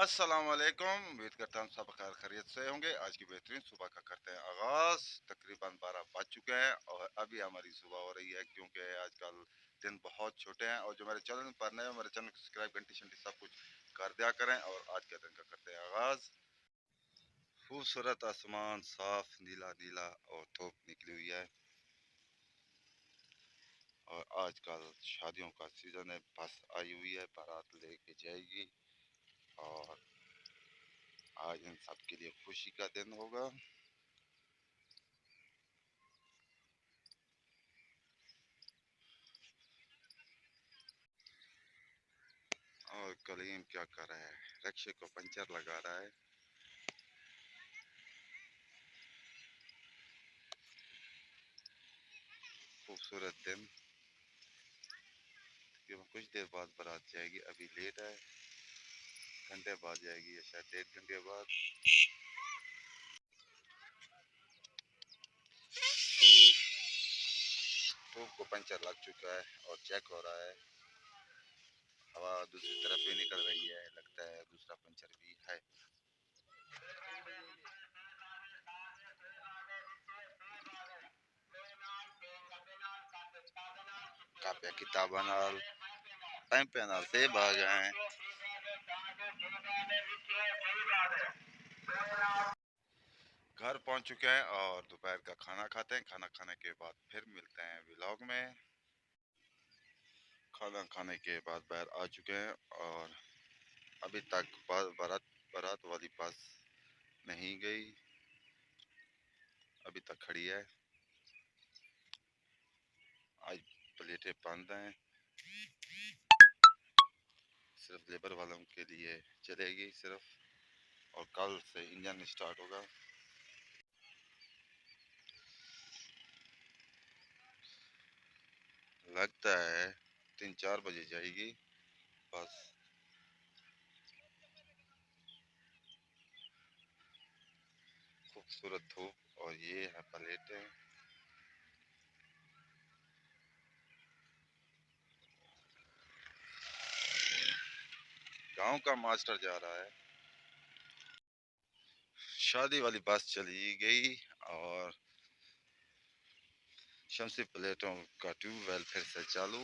अस्सलाम वालेकुम। उम्मीद करता हूँ सब खैर खैरियत से होंगे। आज की बेहतरीन सुबह का करते हैं आगाज। तकरीबन 12 बज चुके हैं और अभी हमारी सुबह हो रही है क्योंकि आजकल दिन बहुत छोटे हैं। और जो मेरे चैनल पर नए, मेरे चैनल को सब्सक्राइब घंटी शंटी सब कुछ कर दिया करें। और आज के दिन का करते हैं आगाज। खूबसूरत आसमान, साफ नीला नीला और धूप निकली हुई है। और आजकल शादियों का सीजन है, बस आई हुई है, बारात लेके जाएगी और आज इन सब के लिए खुशी का दिन होगा। और कलीम क्या कर रहा है, रिक्शे को पंचर लगा रहा है। खूबसूरत दिन। कुछ देर बाद बारात जाएगी, अभी लेट है, घंटे बाद जाएगी या शायद 1.5 घंटे बाद। ट्यूब को पंचर लग चुका है और चेक हो रहा है। हवा दूसरी तरफ भी निकल रही है, लगता है दूसरा पंचर भी है। कापिया किताब नाल पैंपे नाल सेब आ गए हैं। घर पहुंच चुके हैं और दोपहर का खाना खाते हैं। खाना खाने के बाद फिर मिलते हैं व्लॉग में। खाना खाने के बाद बाहर आ चुके हैं और अभी तक बारात बारात वाली बस नहीं गई, अभी तक खड़ी है। आज प्लेटें बंद हैं, सिर्फ लेबर वालों के लिए चलेगी सिर्फ, और कल से इंजन स्टार्ट होगा। लगता है 3-4 बजे जाएगी बस। खूबसूरत धूप और ये है प्लेटें। गांव का मास्टर जा रहा है। शादी वाली बस चली गई और शमसी प्लेटों का ट्यूबवेल फिर से चालू,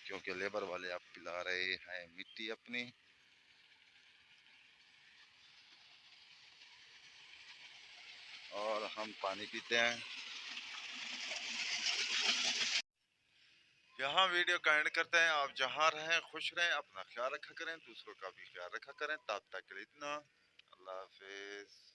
क्योंकि लेबर वाले अब पिला रहे हैं मिट्टी अपनी। और हम पानी पीते हैं। यहाँ वीडियो का एंड करते हैं। आप जहाँ रहें खुश रहें, अपना ख्याल रखा करें, दूसरों का भी ख्याल रखा करें। तब तक के लिए इतना, अल्लाह हाफिज।